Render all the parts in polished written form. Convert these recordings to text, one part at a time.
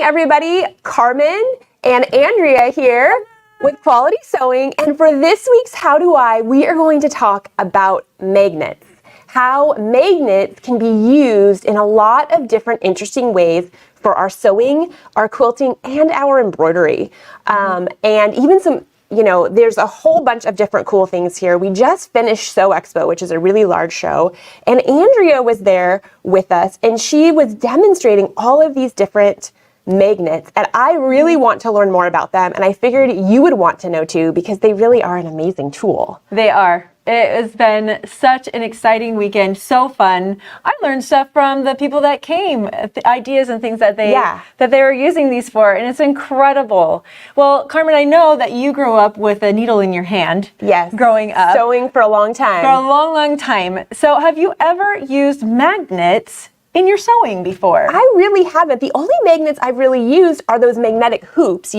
everybody. Carmen and Andrea here with Quality Sewing. And for this week's How Do I, we are going to talk about magnets. How magnets can be used in a lot of different interesting ways for our sewing, our quilting, and our embroidery. And even some, there's a whole bunch of different cool things here. We just finished Sew Expo, which is a really large show, and Andrea was there with us, and she was demonstrating all of these different magnets, and I really want to learn more about them, and I figured you would want to know too, because they really are an amazing tool. They are. It has been such an exciting weekend, so fun. I learned stuff from the people that came, the ideas and things that they were using these for, and it's incredible. Well, Carmen, I know that you grew up with a needle in your hand. Yes. Growing up. Sewing for a long time. For a long, long time. So have you ever used magnets in your sewing before? I really haven't. The only magnets I've really used are those magnetic hoops,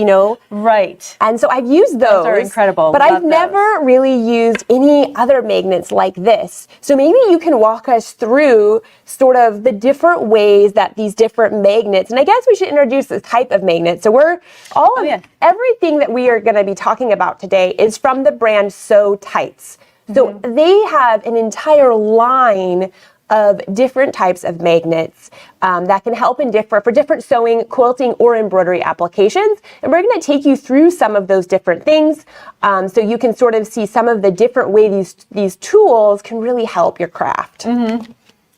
Right. And so I've used those. Those are incredible. But I've never really used any other magnets like this. So maybe you can walk us through sort of the different ways that these different magnets, and I guess we should introduce this type of magnet. So everything that we are going to be talking about today is from the brand Sew Tights. So they have an entire line of different types of magnets that can help for different sewing, quilting, or embroidery applications. And we're going to take you through some of those different things so you can sort of see some of the different ways these tools can really help your craft.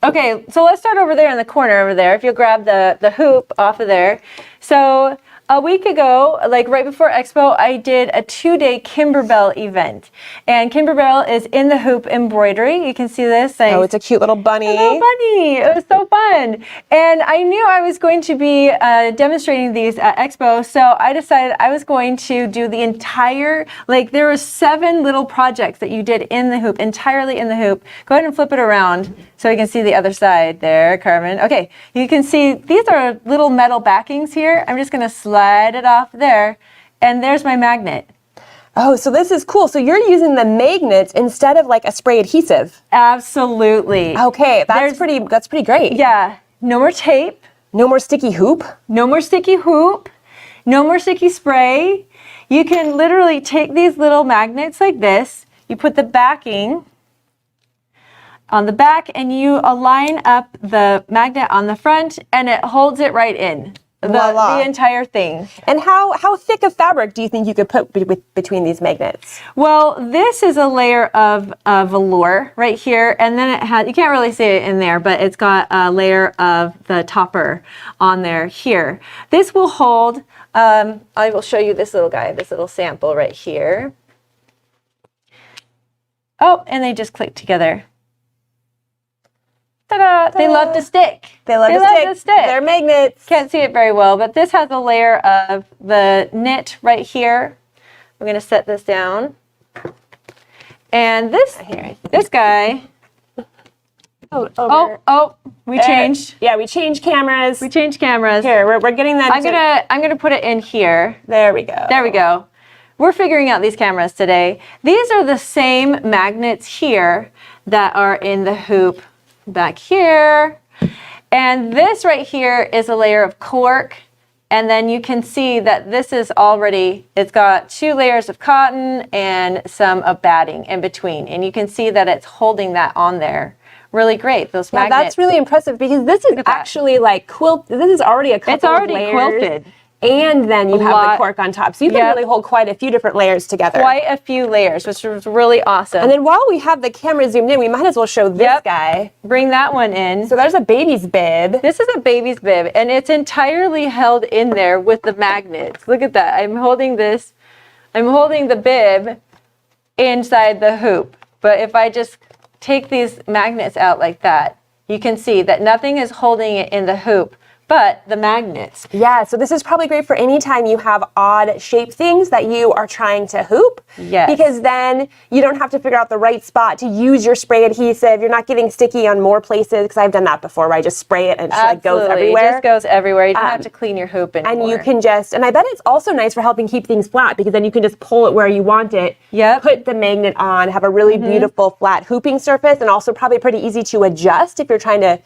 Okay, so let's start over there in the corner over there. If you'll grab the hoop off of there. So a week ago, like right before Expo, I did a 2-day Kimberbell event. And Kimberbell is in the hoop embroidery. You can see this. Oh, it's a cute little bunny. A little bunny. It was so fun. And I knew I was going to be demonstrating these at Expo, so I decided I was going to do the entire, there were 7 little projects that you did in the hoop, entirely in the hoop. Go ahead and flip it around so you can see the other side there, Carmen. Okay, you can see these are little metal backings here. I'm just going to slide it off there, and there's my magnet. Oh, so this is cool. So you're using the magnets instead of like a spray adhesive. Absolutely. Okay, that's pretty great. Yeah. No more tape. No more sticky hoop. No more sticky hoop. No more sticky spray. You can literally take these little magnets like this. You put the backing on the back, and you align up the magnet on the front, and it holds it right in. The entire thing. And how thick of fabric do you think you could put between these magnets? Well, this is a layer of velour right here, and then it has, you can't really see it in there, but it's got a layer of the topper on there here. This will hold, I will show you this little guy, this little sample right here. Oh, and they just click together. Ta-da! They love to stick. They love to stick. They're magnets. Can't see it very well, but this has a layer of the knit right here. I'm going to set this down. And this guy. We changed. Yeah, we changed cameras. We changed cameras. Here, we're getting them. I'm gonna put it in here. There we go. There we go. We're figuring out these cameras today. These are the same magnets here that are in the hoop back here, and this right here is a layer of cork, and then you can see that this is already, it's got 2 layers of cotton and some of batting in between, and you can see that it's holding that on there really great, those magnets. That's really impressive, because this is actually like this is already a couple of layers. It's already quilted. And then you have the cork on top. So you can really hold quite a few different layers together. Quite a few layers, which was really awesome. And then while we have the camera zoomed in, we might as well show this guy. Bring that one in. So there's a baby's bib. This is a baby's bib, and it's entirely held in there with the magnets. Look at that. I'm holding this. I'm holding the bib inside the hoop. But if I just take these magnets out like that, you can see that nothing is holding it in the hoop but the magnets. Yeah, so this is probably great for any time you have odd shaped things that you are trying to hoop. Yes. Because then you don't have to figure out the right spot to use your spray adhesive. You're not getting sticky on more places, because I've done that before where I just spray it and it just like goes everywhere. It just goes everywhere. You don't have to clean your hoop anymore. And you can just, and I bet it's also nice for helping keep things flat, because then you can just pull it where you want it. Yep. Put the magnet on, have a really beautiful flat hooping surface, and also probably pretty easy to adjust if you're trying to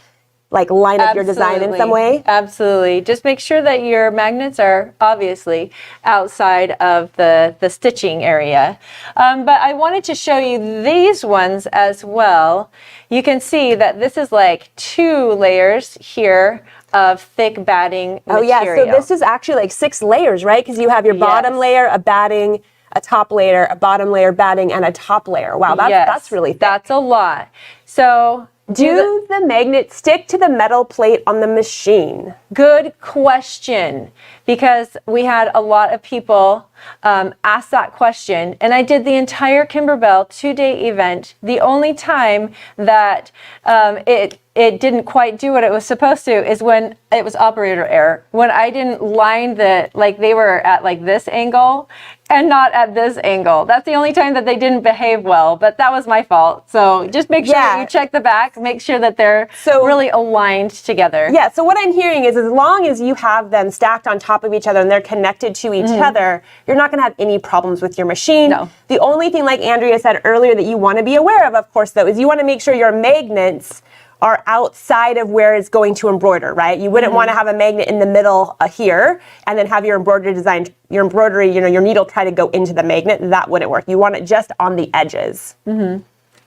like line up your design in some way? Absolutely. Just make sure that your magnets are obviously outside of the stitching area. But I wanted to show you these ones as well. You can see that this is like 2 layers here of thick batting material. Oh yeah, so this is actually like 6 layers, right? Because you have your bottom layer, a batting, a top layer, a bottom layer batting, and a top layer. Wow, that's really thick. That's a lot. So do the magnets stick to the metal plate on the machine? Good question, because we had a lot of people ask that question, and I did the entire Kimberbell 2-day event. The only time that it didn't quite do what it was supposed to is when it was operator error. When I didn't line like they were at like this angle and not at this angle. That's the only time that they didn't behave well, but that was my fault. So just make sure that you check the back, make sure that they're really aligned together. Yeah, so what I'm hearing is as long as you have them stacked on top of each other and they're connected to each other, you're not gonna have any problems with your machine. No. The only thing, like Andrea said earlier, that you wanna be aware of course, though, is you wanna make sure your magnets are outside of where it's going to embroider, right? You wouldn't want to have a magnet in the middle here and then have your embroidery, your needle try to go into the magnet. That wouldn't work. You want it just on the edges.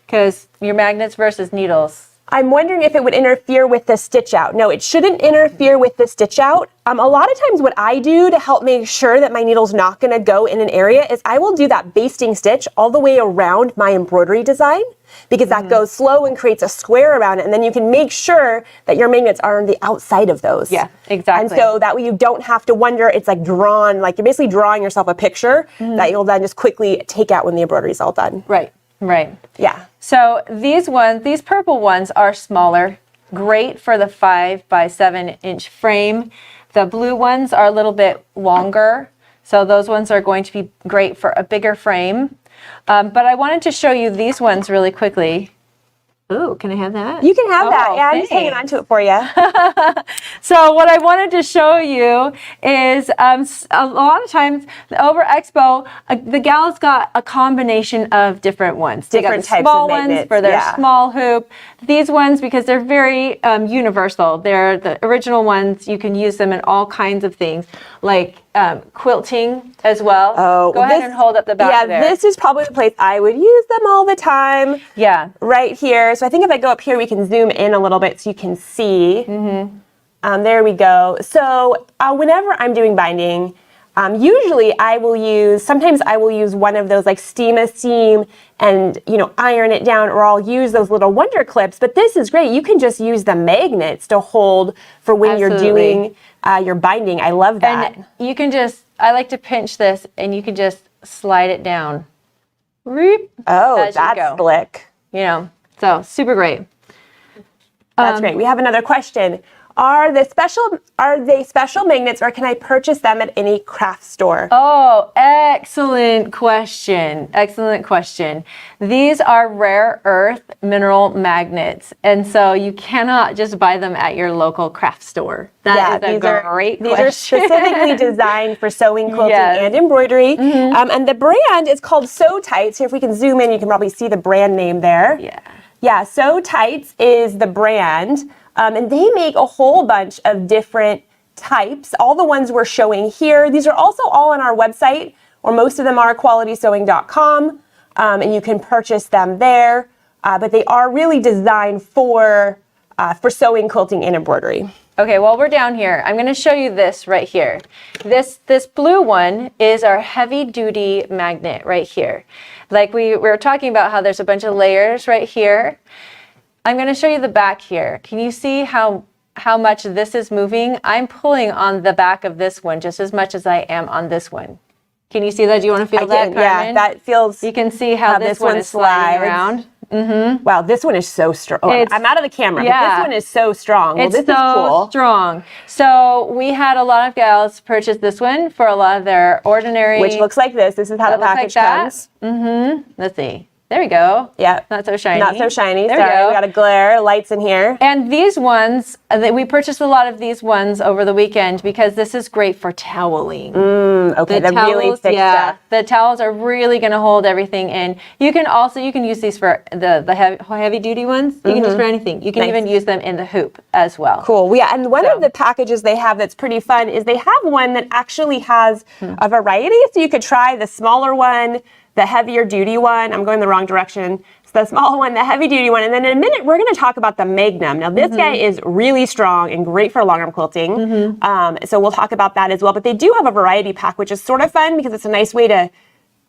Because your magnets versus needles. I'm wondering if it would interfere with the stitch out. No, it shouldn't interfere with the stitch out. A lot of times what I do to help make sure that my needle's not gonna go in an area is I will do that basting stitch all the way around my embroidery design, because that goes slow and creates a square around it, and then you can make sure that your magnets are on the outside of those. Yeah, exactly. And so that way you don't have to wonder, it's like drawn, like you're basically drawing yourself a picture that you'll then just quickly take out when the embroidery is all done. Right. Yeah. So these purple ones are smaller, great for the 5 by 7 inch frame. The blue ones are a little bit longer, so those ones are going to be great for a bigger frame. But I wanted to show you these ones really quickly. Ooh, can I have that? You can have that. Yeah, I'm just hanging on to it for you. So what I wanted to show you is a lot of times over Expo, the gals got a combination of different ones. They got the Different types small of ones magnets, for their small hoop. These ones, because they're very universal. They're the original ones. You can use them in all kinds of things, like quilting as well. Oh, Go ahead and hold up the back there. Yeah, this is probably the place I would use them all the time. Yeah. Right here. So I think if I go up here, we can zoom in a little bit so you can see. There we go. So whenever I'm doing binding, usually sometimes I will use one of those like steam a seam and, iron it down, or I'll use those little wonder clips. But this is great. You can just use the magnets to hold for when you're doing your binding. I love that. And you can I like to pinch this and you can just slide it down. Oh, that's slick. So super great. That's great. We have another question. Are they special magnets, or can I purchase them at any craft store? Oh, excellent question. Excellent question. These are rare earth mineral magnets, and so you cannot just buy them at your local craft store. That is a great question. These are specifically designed for sewing, quilting, and embroidery. And the brand is called Sew Tights. Here, if we can zoom in, you can probably see the brand name there. Yeah, Sew Tights is the brand. And they make a whole bunch of different types. All the ones we're showing here, these are also all on our website, or most of them are qualitysewing.com, and you can purchase them there. But they are really designed for sewing, quilting, and embroidery. Okay, while we're down here, I'm going to show you this right here. This blue one is our heavy-duty magnet right here. Like we were talking about how there's a bunch of layers right here. I'm going to show you the back here. Can you see how much this is moving? I'm pulling on the back of this one just as much as I am on this one. Can you see that? Do you want to feel that, Carmen? Yeah, that feels. You can see how this one is sliding around. Wow, this one is so strong. I'm out of the camera, but this one is so strong. Well, this is cool. Strong. So we had a lot of gals purchase this one for a lot of their ordinary. Which looks like this. This is how the package comes. Let's see. There we go. Yeah. Not so shiny. Not so shiny. There Sorry, we go. we got a glare, lights in here. And these ones, we purchased a lot of these ones over the weekend because this is great for toweling. Okay, the really thick stuff. The towels are really going to hold everything in. You can use these for the heavy duty ones. You can use for anything. You can even use them in the hoop as well. Cool. Yeah, and one of the packages they have that's pretty fun is they have one that actually has a variety. So you could try the smaller one, the heavier duty one. I'm going the wrong direction. It's the small one, the heavy duty one. And then in a minute, we're going to talk about the Magnum. Now, this guy is really strong and great for long arm quilting. So we'll talk about that as well. But they do have a variety pack, which is sort of fun because it's a nice way to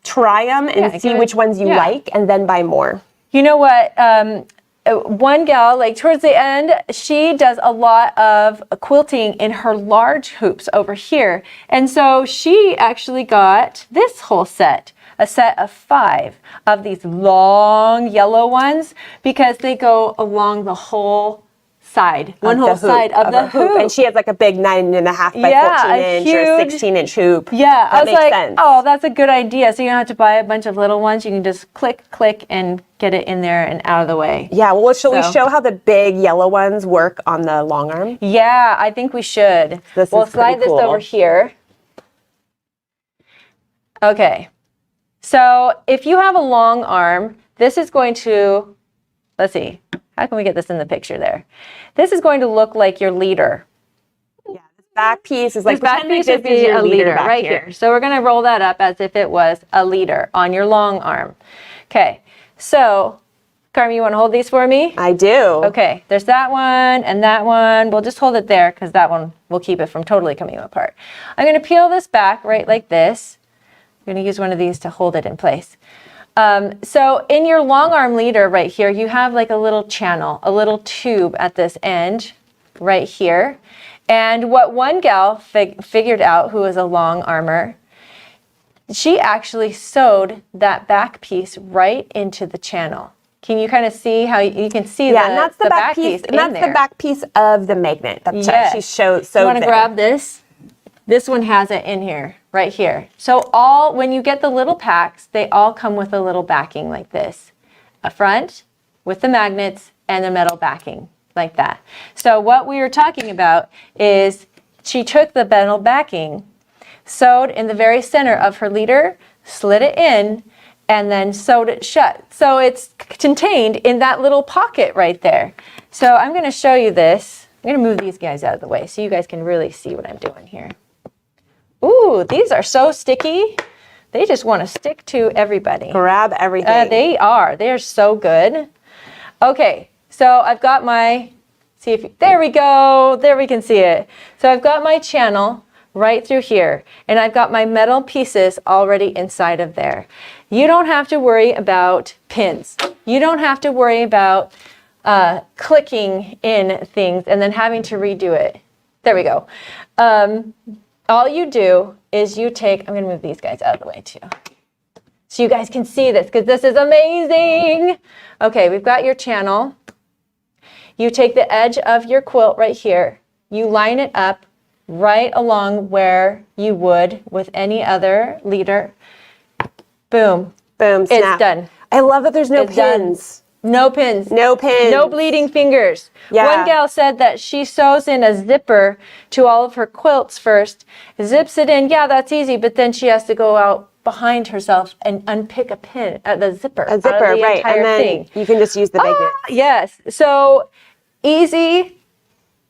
try them and see which ones you like and then buy more. You know what? One gal, like towards the end, she does a lot of quilting in her large hoops over here. And so she actually got this whole set. A set of 5 of these long yellow ones because they go along the whole side, one whole side of the hoop. And she has like a big 9.5 by 14 inch or 16-inch hoop. Yeah, that makes sense. Oh, that's a good idea. So you don't have to buy a bunch of little ones. You can just click, and get it in there and out of the way. Yeah, well, shall we show how the big yellow ones work on the long arm? Yeah, I think we should. We'll slide this over here. Okay. So if you have a long arm, this is going to, let's see, how can we get this in the picture there? This is going to look like your leader. Yeah, this back piece is like, back piece would be a leader right here. So we're going to roll that up as if it was a leader on your long arm. Okay, so Carmen, you want to hold these for me? I do. Okay, there's that one and that one. We'll just hold it there because that one will keep it from totally coming apart. I'm going to peel this back right like this. I'm going to use one of these to hold it in place. So in your long arm leader right here, you have like a little channel, a little tube at this end right here. And what one gal figured out, who is a long armor, she actually sewed that back piece right into the channel. Can you kind of see how you can see and that's the back piece in there. That's the back piece of the magnet. That's she sewed. You want to grab this? This one has it in here, right here. So when you get the little packs, they all come with a little backing like this. A front with the magnets and the metal backing like that. So what we were talking about is she took the metal backing, sewed in the very center of her leader, slid it in, and then sewed it shut. So it's contained in that little pocket right there. So I'm going to show you this. I'm going to move these guys out of the way so you guys can really see what I'm doing here. Ooh, these are so sticky. They just want to stick to everybody. Grab everything. They are. They're so good. Okay, so I've got my, there we go. There we can see it. So I've got my channel right through here, and I've got my metal pieces already inside of there. You don't have to worry about pins. You don't have to worry about clicking in things and then having to redo it. There we go. All you do is you take, I'm going to move these guys out of the way too, so you guys can see this because this is amazing. Okay, we've got your channel. You take the edge of your quilt right here. You line it up right along where you would with any other leader. Boom. Boom, snap. It's done. I love that there's no It's done. pins. No pins. No pins. No bleeding fingers. Yeah. One gal said that she sews in a zipper to all of her quilts first, zips it in. Yeah, that's easy, but then she has to go out behind herself and unpick a pin, the zipper. A zipper, out of the right. entire And then thing. you can just use the magnet. Yes. So easy.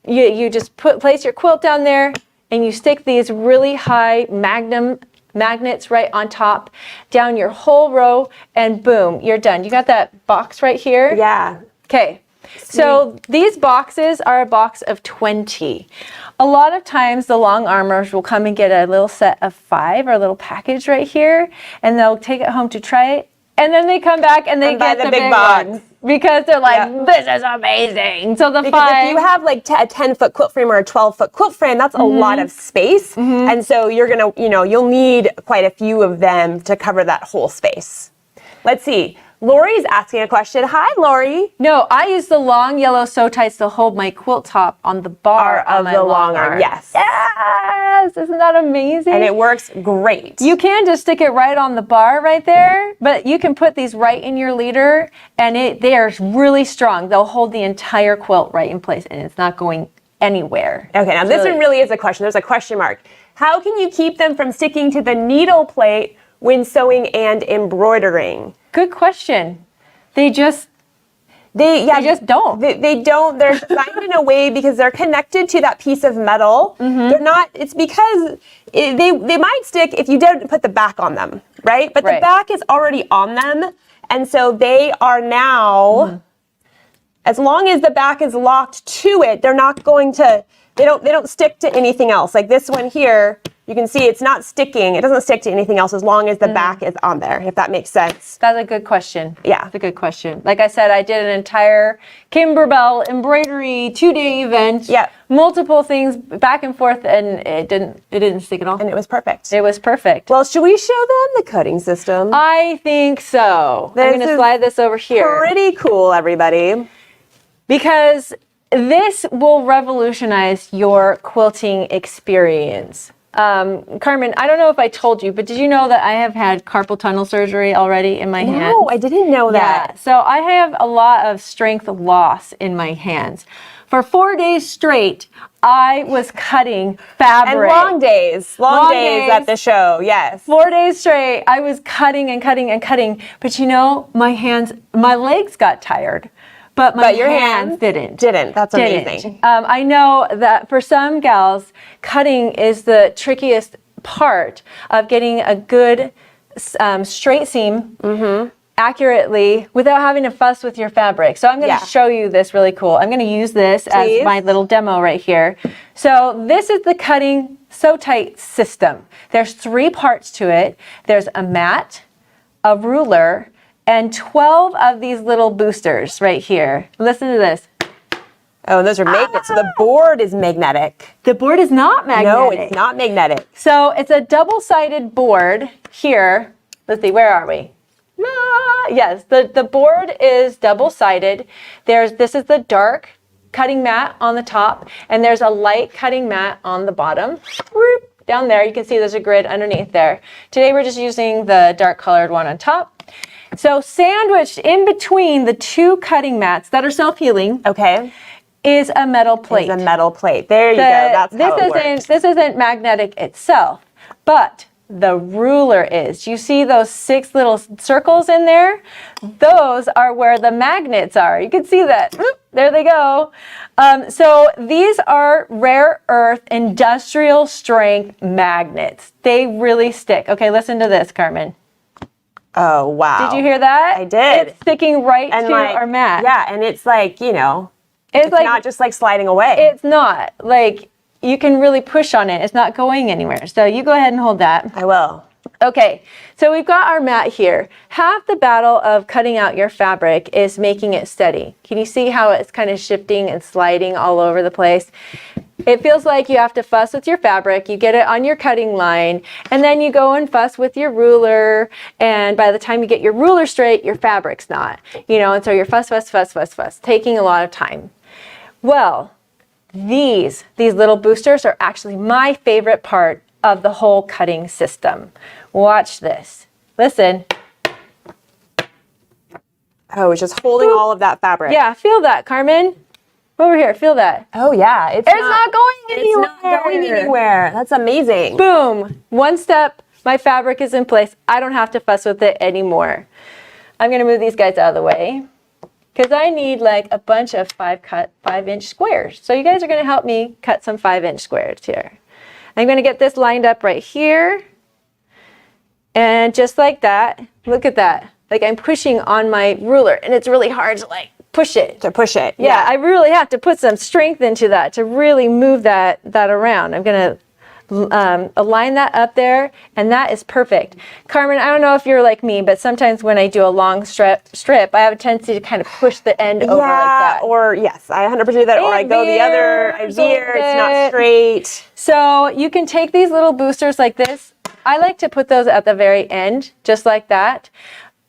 You just place your quilt down there and you stick these really high magnets right on top, down your whole row, and boom, you're done. You got that box right here? Yeah. Okay. So these boxes are a box of 20. A lot of times the long armors will come and get a little set of 5 or a little package right here, and they'll take it home to try it. And then they come back and they get the big box ones because they're like, this is amazing. So the because 5. if you have like a 10-foot quilt frame or a 12-foot quilt frame, that's a lot of space. And so you're going to, you'll need quite a few of them to cover that whole space. Let's see. Lori's asking a question. Hi, Lori. No, I use the long yellow sew ties to hold my quilt top on the bar Of on my the long Longarm, arm. yes. Yes, isn't that amazing? And it works great. You can just stick it right on the bar right there, but you can put these right in your leader, and they are really strong. They'll hold the entire quilt right in place, and it's not going anywhere. Okay, now this one really is a question. There's a question mark. How can you keep them from sticking to the needle plate when sewing and embroidering? Good question. They just don't. They don't. They're designed in a way because they're connected to that piece of metal. They're not. It's because they might stick if you didn't put the back on them, right? But the back is already on them, and so they are now. As long as the back is locked to it, they're not going to. They don't stick to anything else. Like this one here, you can see it's not sticking. It doesn't stick to anything else as long as the back is on there, if that makes sense. That's a good question. Yeah. That's a good question. Like I said, I did an entire Kimberbell embroidery 2-day event. Yeah. Multiple things back and forth, and it didn't stick at all. And it was perfect. It was perfect. Well, should we show them the cutting system? I think so. I'm going to slide this over here. Pretty cool, everybody. Because this will revolutionize your quilting experience. Carmen, I don't know if I told you, but did you know that I have had carpal tunnel surgery already in my hands? No, I didn't know that. Yeah, so I have a lot of strength loss in my hands. For 4 days straight, I was cutting fabric. And long days at the show, yes. 4 days straight, I was cutting and cutting and cutting. But you know, my legs got tired. But your hands didn't. That's amazing. I know that for some gals, cutting is the trickiest part of getting a good straight seam accurately without having to fuss with your fabric. So I'm going to show you this really cool. I'm going to use this as my little demo right here. So this is the cutting sew tight system. There's 3 parts to it. There's a mat, a ruler, and 12 of these little boosters right here. Listen to this. Oh, and those are magnets. So the board is magnetic. The board is not magnetic. No, it's not magnetic. So it's a double-sided board here. Let's see, where are we? Yes, the board is double-sided. This is the dark cutting mat on the top, and there's a light cutting mat on the bottom. Down there, you can see there's a grid underneath there. Today we're just using the dark colored one on top. So sandwiched in between the 2 cutting mats that are self-healing, is a metal plate. There you go. That's how it works. This isn't magnetic itself, but the ruler is. You see those 6 little circles in there? Those are where the magnets are. You can see that. There they go. So these are rare earth industrial strength magnets. They really stick. Okay, listen to this, Carmen. Oh, wow. Did you hear that? I did. It's sticking right to our mat. Yeah, and it's like, you know, it's like, not just like sliding away. It's not. Like, you can really push on it. It's not going anywhere. So you go ahead and hold that. I will. Okay, so we've got our mat here. Half the battle of cutting out your fabric is making it steady. Can you see how it's kind of shifting and sliding all over the place? It feels like you have to fuss with your fabric, you get it on your cutting line, and then you go and fuss with your ruler, and by the time you get your ruler straight, your fabric's not. You know, and so you're fuss, taking a lot of time. Well, these little boosters are actually my favorite part of the whole cutting system. Watch this. Listen. Oh, it's just holding all of that fabric. Yeah, feel that, Carmen. Over here, feel that. Oh yeah, it's not going anywhere. It's not going anywhere. That's amazing. Boom. One step, my fabric is in place. I don't have to fuss with it anymore. I'm gonna move these guys out of the way because I need like a bunch of 5-inch squares. So you guys are gonna help me cut some 5-inch squares here. I'm gonna get this lined up right here. And just like that, look at that. Like I'm pushing on my ruler and it's really hard to like push it. Yeah, I really have to put some strength into that to really move that around. I'm gonna align that up there, and that is perfect. Carmen, I don't know if you're like me, but sometimes when I do a long strip, I have a tendency to kind of push the end over like that. Or yes, I 100% do that, or I go the other, I veer, it's not straight. So you can take these little boosters like this. I like to put those at the very end, just like that.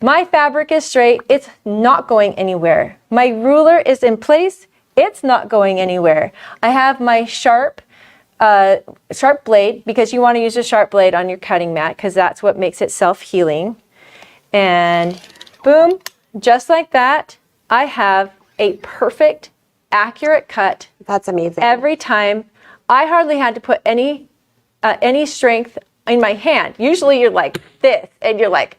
My fabric is straight, it's not going anywhere. My ruler is in place, it's not going anywhere. I have my sharp blade, because you want to use a sharp blade on your cutting mat because that's what makes it self-healing. And boom, just like that, I have a perfect, accurate cut. That's amazing. Every time. I hardly had to put any strength in my hand. Usually you're like this, and you're like,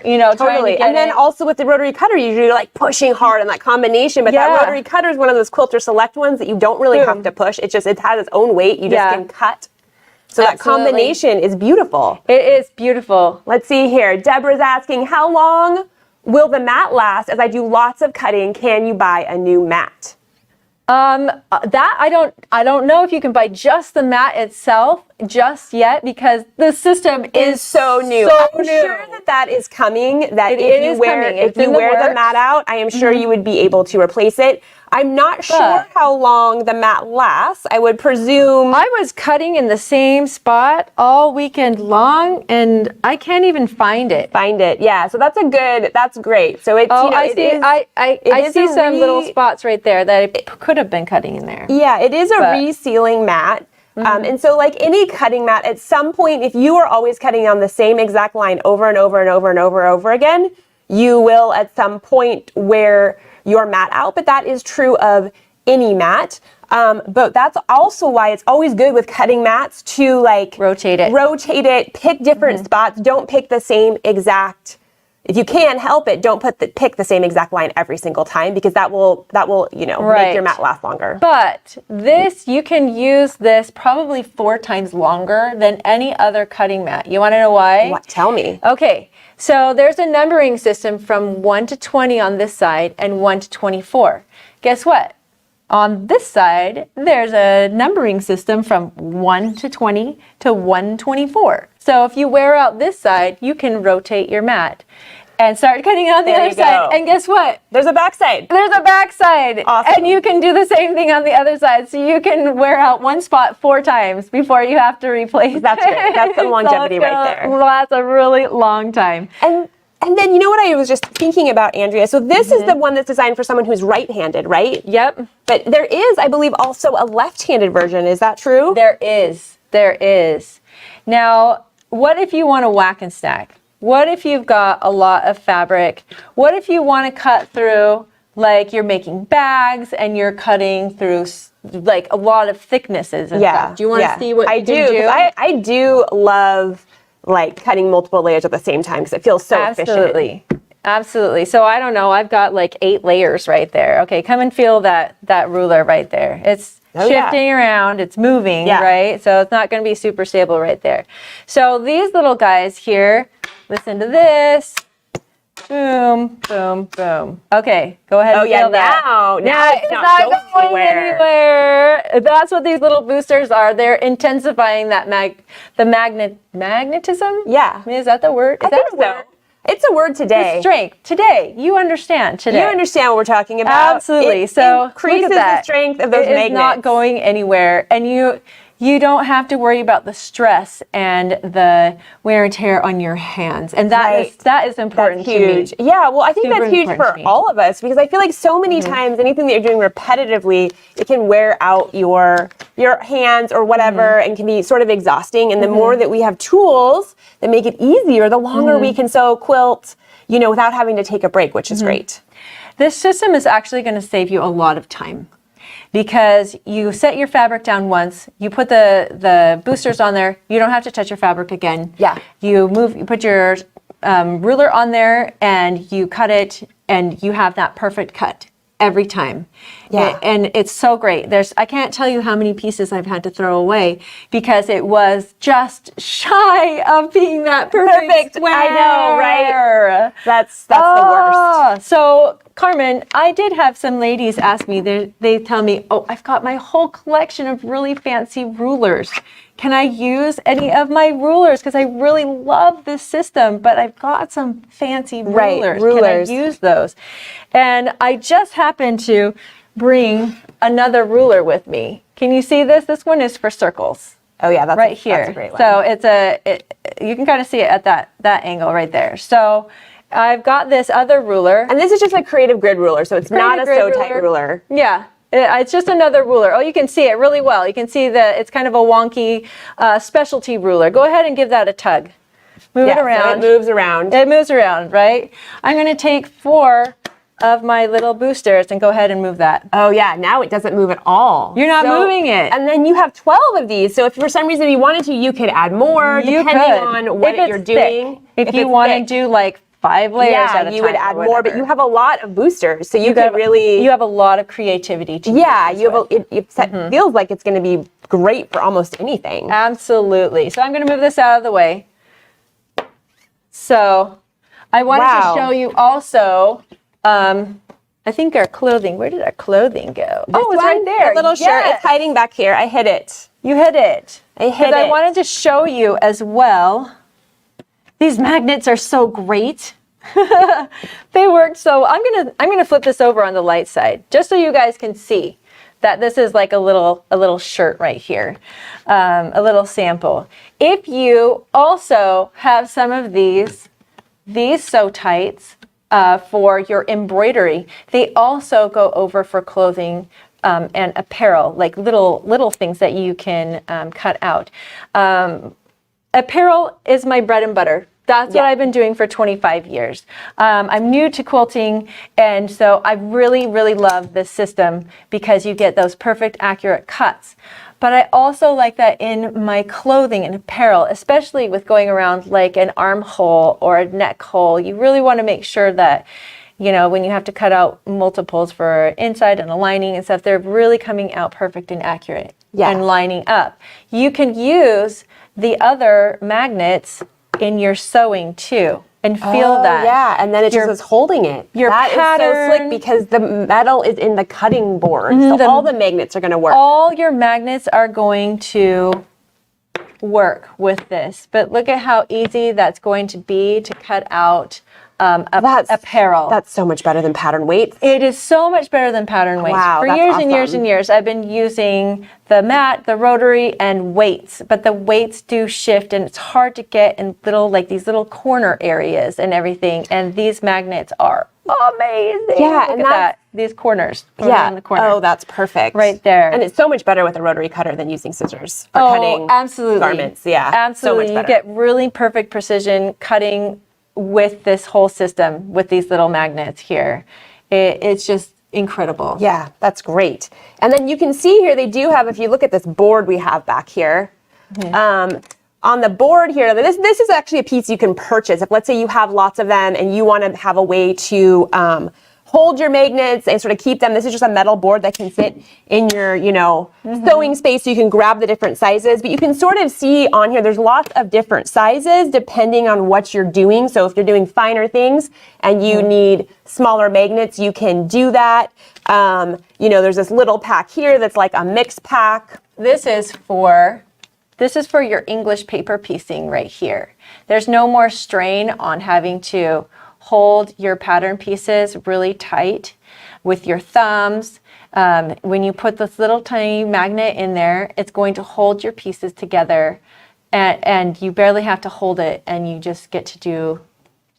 you know, Totally. And then also with the rotary cutter, usually you're like pushing hard in that combination. But that rotary cutter is one of those quilter select ones that you don't really have to push. It has its own weight. You just can cut. So that combination is beautiful. It is beautiful. Let's see here. Deborah's asking, how long will the mat last? As I do lots of cutting, can you buy a new mat? That I don't know if you can buy just the mat itself just yet, because the system is so new. I'm sure that is coming. That if you wear the mat out, I am sure you would be able to replace it. I'm not sure how long the mat lasts. I would presume. I was cutting in the same spot all weekend long, and I can't even find it. Yeah. So that's great. So it's, I see some little spots right there that I could have been cutting in there. Yeah, it is a resealing mat. And so like any cutting mat, at some point, if you are always cutting on the same exact line over and over and over and over again, you will at some point wear your mat out. But that is true of any mat. But that's also why it's always good with cutting mats to like rotate it, pick different spots. Don't pick the same exact. If you can help it, don't pick the same exact line every single time, because that will make your mat last longer. But this, you can use this probably 4 times longer than any other cutting mat. You want to know why? What? Tell me. Okay, so there's a numbering system from 1 to 20 on this side and 1 to 24. Guess what? On this side, there's a numbering system from 1 to 20 to 124. So if you wear out this side, you can rotate your mat and start cutting on the other side. And guess what? There's a backside. Awesome. And you can do the same thing on the other side. So you can wear out one spot 4 times before you have to replace it. That's great. That's some longevity right there. That's a really long time. And then you know what I was just thinking about, Andrea? So this is the one that's designed for someone who's right-handed, right? Yep. But there is, I believe, also a left-handed version. Is that true? There is. Now, what if you want to whack and stack? What if you've got a lot of fabric? What if you want to cut through, like you're making bags and you're cutting through like a lot of thicknesses and stuff? Do you want to see what you can do? I do love like cutting multiple layers at the same time because it feels so efficient. Absolutely. So I don't know, I've got like 8 layers right there. Okay, come and feel that ruler right there. It's shifting around, it's moving, right? So it's not going to be super stable right there. So these little guys here, listen to this. Boom, boom, boom. Okay, go ahead and feel that. Now it's not going anywhere. That's what these little boosters are. They're intensifying that magnetism? Yeah. I mean, is that the word? I think so. It's a word today. The strength. Today. You understand today. You understand what we're talking about. Absolutely. It so increases the strength of those magnets. It's not going anywhere. And you don't have to worry about the stress and the wear and tear on your hands. And that is important to me. Yeah, well, I think that's huge for all of us, because I feel like so many times anything that you're doing repetitively, it can wear out your hands or whatever and can be sort of exhausting. And the more that we have tools that make it easier, the longer we can sew, quilt, without having to take a break, which is great. This system is actually going to save you a lot of time, because you set your fabric down once, you put the boosters on there, you don't have to touch your fabric again. Yeah. You put your ruler on there and you cut it, and you have that perfect cut every time. Yeah. And it's so great. I can't tell you how many pieces I've had to throw away because it was just shy of being that perfect square. I know, right? That's the worst. So Carmen, I did have some ladies ask me, they tell me, oh, I've got my whole collection of really fancy rulers. Can I use any of my rulers? Because I really love this system, but I've got some fancy rulers. Can I use those? And I just happened to bring another ruler with me. Can you see this? This one is for circles. Oh yeah, that's right here. That's a great one. So you can kind of see it at that angle right there. So I've got this other ruler. And this is just a creative grid ruler, so it's not a sew tight ruler. Yeah. It's just another ruler. Oh, you can see it really well. You can see that it's kind of a wonky specialty ruler. Go ahead and give that a tug. Move it around. So it moves around. It moves around, right? I'm going to take 4 of my little boosters and go ahead and move that. Oh yeah, now it doesn't move at all. You're not moving it. And then you have 12 of these, so if for some reason you wanted to, you could add more depending on what you're doing. If you want to do like 5 layers at a time. Yeah, you would add more, but you have a lot of boosters, so you could really... You have a lot of creativity to it feels like it's going to be great for almost anything. Absolutely. So I'm going to move this out of the way. So I wanted to show you also, I think our clothing, where did our clothing go? It's right there. The little shirt, it's hiding back here. I hid it. You hid it. I hid it. I wanted to show you as well. These magnets are so great. They work so. I'm gonna flip this over on the light side just so you guys can see that this is like a little shirt right here, a little sample. If you also have some of these sew tights for your embroidery, they also go over for clothing and apparel, like little things that you can cut out. Apparel is my bread and butter. That's what I've been doing for 25 years. I'm new to quilting, and so I really, really love this system because you get those perfect, accurate cuts. But I also like that in my clothing and apparel, especially with going around like an armhole or a neck hole. You really want to make sure that, you know, when you have to cut out multiples for inside and a lining and stuff, they're really coming out perfect and accurate and lining up. You can use the other magnets in your sewing too and feel that. Yeah, and then it just is holding it. That is so slick because the metal is in the cutting board. So all the magnets are going to work. All your magnets are going to work with this. But look at how easy that's going to be to cut out apparel. That's so much better than pattern weights. It is so much better than pattern weights. Wow, For years and years and years, I've been using the mat, the rotary, and weights. But the weights do shift, and it's hard to get in these little corner areas and everything. And these magnets are amazing. Yeah, look at that. These corners. Yeah. In the corner. Oh, that's perfect. Right there. And it's so much better with a rotary cutter than using scissors for cutting garments. Yeah. Absolutely. So much better. You get really perfect precision cutting with this whole system, with these little magnets here. It's just incredible. Yeah, that's great. And then you can see here, they do have, if you look at this board we have back here, on the board here, this is actually a piece you can purchase. If let's say you have lots of them and you want to have a way to hold your magnets and sort of keep them. This is just a metal board that can fit in your, sewing space, so you can grab the different sizes. But you can sort of see on here, there's lots of different sizes depending on what you're doing. So if you're doing finer things and you need smaller magnets, you can do that. There's this little pack here that's like a mixed pack. This is for your English paper piecing right here. There's no more strain on having to hold your pattern pieces really tight with your thumbs. When you put this little tiny magnet in there, it's going to hold your pieces together, and you barely have to hold it, and you just get to do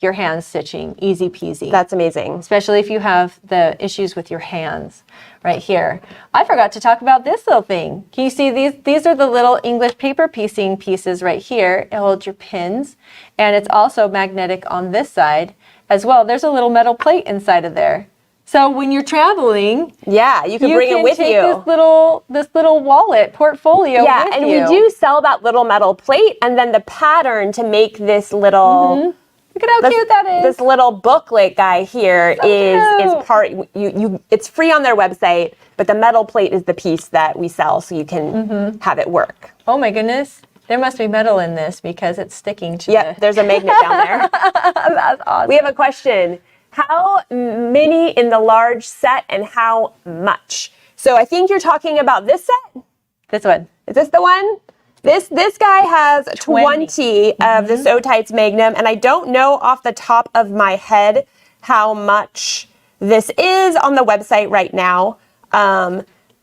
your hand stitching, easy peasy. That's amazing. Especially if you have the issues with your hands right here. I forgot to talk about this little thing. Can you see these? These are the little English paper piecing pieces right here. It holds your pins, and it's also magnetic on this side as well. There's a little metal plate inside of there. So when you're traveling, you can bring it with you. You can take this little wallet portfolio with you. Yeah, and we do sell that little metal plate and then the pattern to make this little Look at how cute that is. This little booklet guy here is part it's free on their website, but the metal plate is the piece that we sell so you can have it work. Oh my goodness. There must be metal in this because it's sticking to Yep, there's a magnet down there. That's awesome. We have a question. How many in the large set and how much? So I think you're talking about this set? This one. Is this the one? This guy has 20 of the Sew Tights Magnum, and I don't know off the top of my head how much this is on the website right now.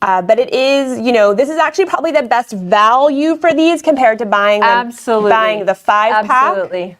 But it is, you know, this is actually probably the best value for these compared to buying them, buying the 5-pack. Absolutely.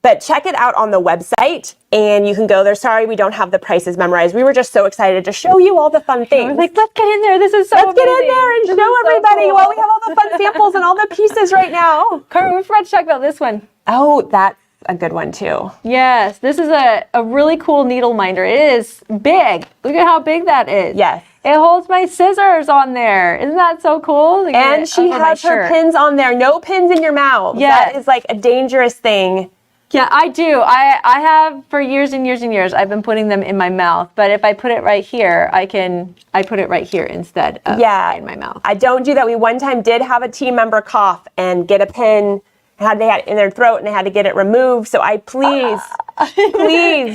But check it out on the website, and you can go there. Sorry, we don't have the prices memorized. We were just so excited to show you all the fun things. We're like, let's get in there. This is so Let's amazing. get in there and show everybody. Well, we have all the fun samples and all the pieces right now. Carmen, we forgot to talk about this one. Oh, that's a good one too. Yes, this is a really cool needle minder. It is big. Look at how big that is. Yes. It holds my scissors on there. Isn't that so cool? And she has her pins on there. No pins in your mouth. Yes. That is like a dangerous thing. Yeah, I do. I have for years and years and years. I've been putting them in my mouth. But if I put it right here, I put it right here instead of in my mouth. I don't do that. We one time did have a team member cough and get a pin. They had it in their throat and they had to get it removed. So please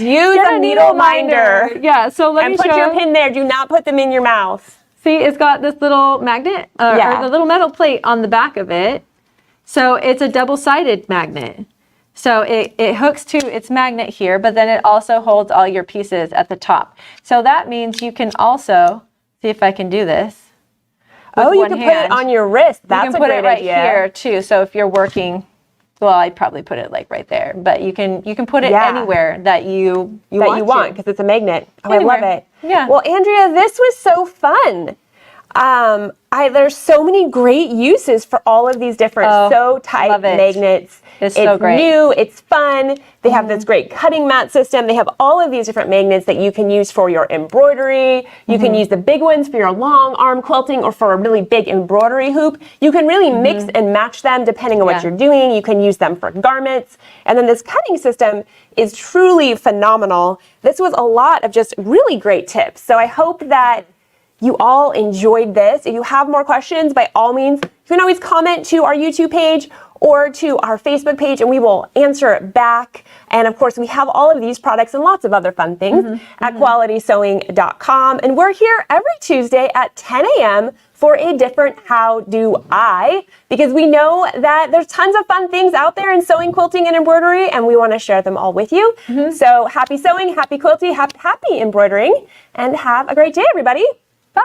use a needle minder. Yeah, so let me show. And put your pin there. Do not put them in your mouth. See, it's got this little magnet, or the little metal plate on the back of it. So it's a double-sided magnet. So it hooks to its magnet here, but then it also holds all your pieces at the top. So that means you can also, see if I can do this. Oh, you can put it on your wrist. That's a great idea. You can put it right here too. So if you're working, well, I'd probably put it like right there, but you can put it anywhere that you want because it's a magnet. Oh, anywhere. I love it. Yeah. Well, Andrea, this was so fun. There's so many great uses for all of these different sew-type magnets. It's so great. New, it's fun. They have this great cutting mat system. They have all of these different magnets that you can use for your embroidery. You can use the big ones for your long arm quilting or for a really big embroidery hoop. You can really mix and match them depending on what you're doing. You can use them for garments. And then this cutting system is truly phenomenal. This was a lot of just really great tips. So I hope that you all enjoyed this. If you have more questions, by all means, you can always comment to our YouTube page or to our Facebook page and we will answer it back. And of course, we have all of these products and lots of other fun things at qualitysewing.com. And we're here every Tuesday at 10 a.m. for a different How Do I, because we know that there's tons of fun things out there in sewing, quilting, and embroidery, and we want to share them all with you. So happy sewing, happy quilting, happy embroidering, and have a great day, everybody. Bye.